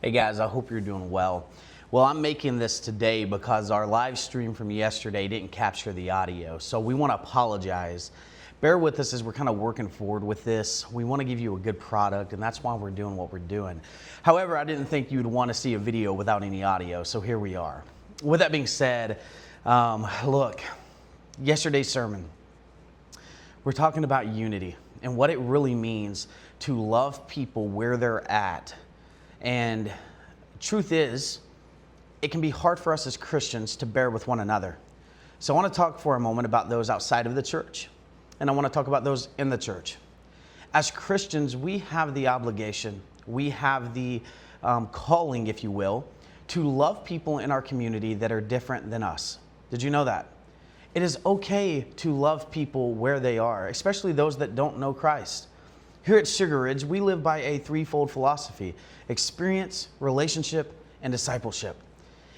Hey guys, I hope you're doing well. Well, I'm making this today because our live stream from yesterday didn't capture the audio, so we want to apologize. Bear with us as we're kind of working forward with this. We want to give you a good product, and that's why we're doing what we're doing. However, I didn't think you'd want to see a video without any audio, so here we are. With that being said, look, yesterday's sermon, we're talking about unity and what it really means to love people where they're at. And truth is, it can be hard for us as Christians to bear with one another. So I want to talk for a moment about those outside of the church, and I want to talk about those in the church. As Christians, we have the obligation, we have the calling, if you will, to love people in our community that are different than us. Did you know that? It is okay to love people where they are, especially those that don't know Christ. Here at Sugar Ridge, we live by a threefold philosophy: experience, relationship, and discipleship.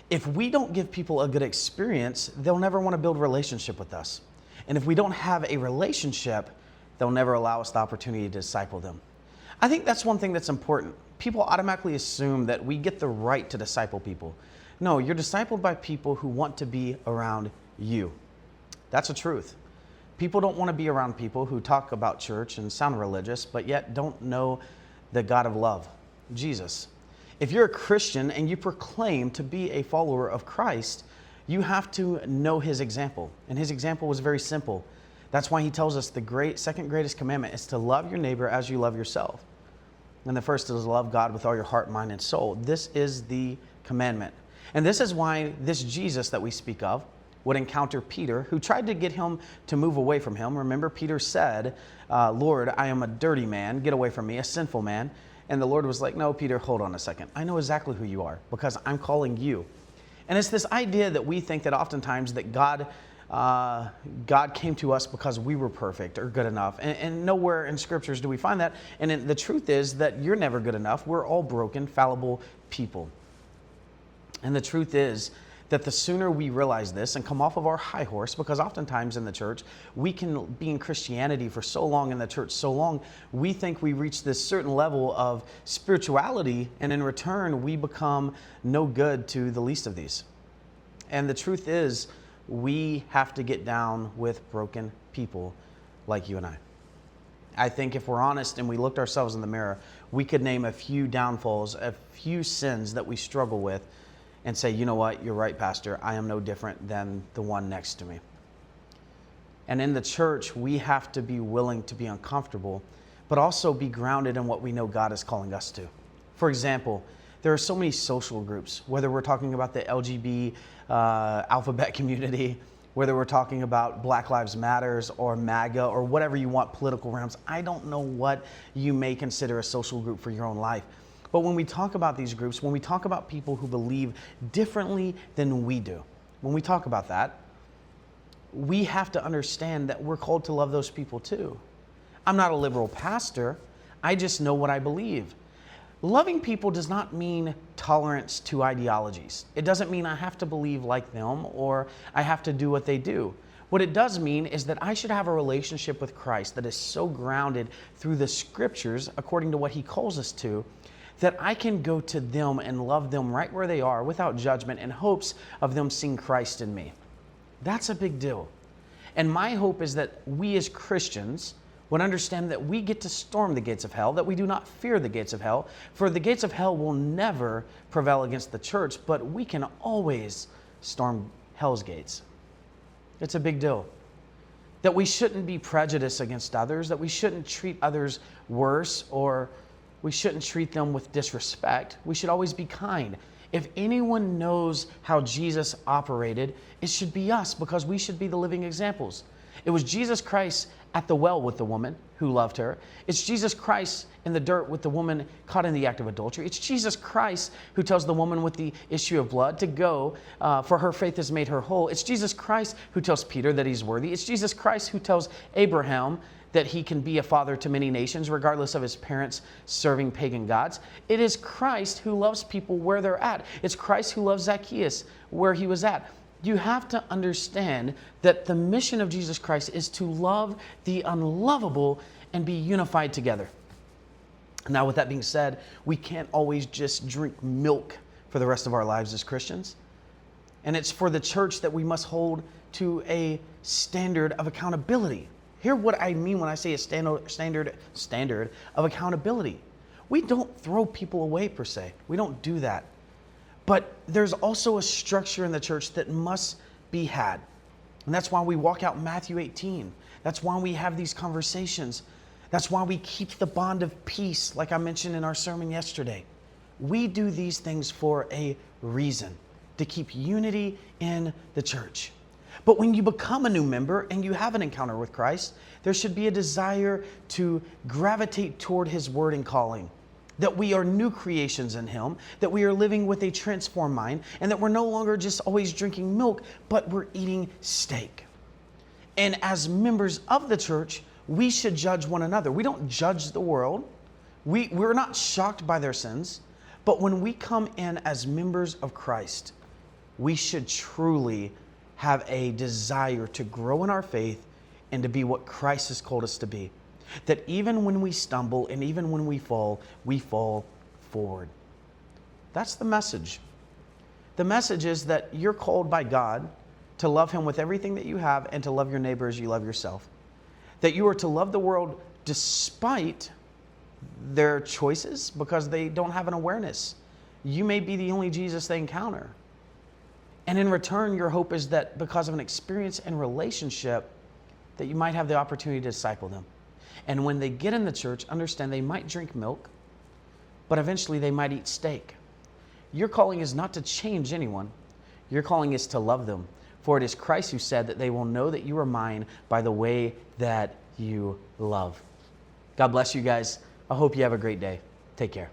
If we don't give people a good experience, they'll never want to build a relationship with us. And if we don't have a relationship, they'll never allow us the opportunity to disciple them. I think that's one thing that's important. People automatically assume that we get the right to disciple people. No, you're discipled by people who want to be around you. That's the truth. People don't want to be around people who talk about church and sound religious, but yet don't know the God of love, Jesus. If you're a Christian and you proclaim to be a follower of Christ, you have to know his example. And his example was very simple. That's why he tells us the second greatest commandment is to love your neighbor as you love yourself. And the first is love God with all your heart, mind, and soul. This is the commandment. And this is why this Jesus that we speak of would encounter Peter, who tried to get him to move away from him. Remember, Peter said, Lord, I am a dirty man. Get away from me, a sinful man. And the Lord was like, no, Peter, hold on a second. I know exactly who you are because I'm calling you. And it's this idea that we think that oftentimes that God came to us because we were perfect or good enough. And nowhere in scriptures do we find that. And the truth is that you're never good enough. We're all broken, fallible people. And the truth is that the sooner we realize this and come off of our high horse, because oftentimes in the church, we can be in Christianity for so long, in the church so long, we think we reach this certain level of spirituality, and in return, we become no good to the least of these. And the truth is, we have to get down with broken people like you and I. I think if we're honest and we looked ourselves in the mirror, we could name a few downfalls, a few sins that we struggle with, and say, you know what, you're right, Pastor, I am no different than the one next to me. And in the church, we have to be willing to be uncomfortable, but also be grounded in what we know God is calling us to. For example, there are so many social groups, whether we're talking about the LGBT alphabet community, whether we're talking about Black Lives Matters or MAGA or whatever you want, political realms. I don't know what you may consider a social group for your own life. But when we talk about these groups, when we talk about people who believe differently than we do, when we talk about that, we have to understand that we're called to love those people too. I'm not a liberal pastor. I just know what I believe. Loving people does not mean tolerance to ideologies. It doesn't mean I have to believe like them or I have to do what they do. What it does mean is that I should have a relationship with Christ that is so grounded through the scriptures, according to what he calls us to, that I can go to them and love them right where they are without judgment in hopes of them seeing Christ in me. That's a big deal. And my hope is that we as Christians would understand that we get to storm the gates of hell, that we do not fear the gates of hell, for the gates of hell will never prevail against the church, but we can always storm hell's gates. It's a big deal. That we shouldn't be prejudiced against others, that we shouldn't treat others worse, or we shouldn't treat them with disrespect. We should always be kind. If anyone knows how Jesus operated, it should be us, because we should be the living examples. It was Jesus Christ at the well with the woman who loved her. It's Jesus Christ in the dirt with the woman caught in the act of adultery. It's Jesus Christ who tells the woman with the issue of blood to go, for her faith has made her whole. It's Jesus Christ who tells Peter that he's worthy. It's Jesus Christ who tells Abraham that he can be a father to many nations, regardless of his parents serving pagan gods. It is Christ who loves people where they're at. It's Christ who loves Zacchaeus where he was at. You have to understand that the mission of Jesus Christ is to love the unlovable and be unified together. Now, with that being said, we can't always just drink milk for the rest of our lives as Christians. And it's for the church that we must hold to a standard of accountability. Hear what I mean when I say a standard of accountability. We don't throw people away per se. We don't do that. But there's also a structure in the church that must be had. And that's why we walk out Matthew 18. That's why we have these conversations. That's why we keep the bond of peace, like I mentioned in our sermon yesterday. We do these things for a reason, to keep unity in the church. But when you become a new member and you have an encounter with Christ, there should be a desire to gravitate toward His word and calling, that we are new creations in Him, that we are living with a transformed mind, and that we're no longer just always drinking milk, but we're eating steak. And as members of the church, we should judge one another. We don't judge the world. We're not shocked by their sins. But when we come in as members of Christ, we should truly have a desire to grow in our faith and to be what Christ has called us to be. That even when we stumble and even when we fall forward. That's the message. The message is that you're called by God to love Him with everything that you have and to love your neighbor as you love yourself. That you are to love the world despite their choices because they don't have an awareness. You may be the only Jesus they encounter. And in return, your hope is that because of an experience and relationship, that you might have the opportunity to disciple them. And when they get in the church, understand they might drink milk, but eventually they might eat steak. Your calling is not to change anyone. Your calling is to love them. For it is Christ who said that they will know that you are mine by the way that you love. God bless you guys. I hope you have a great day. Take care.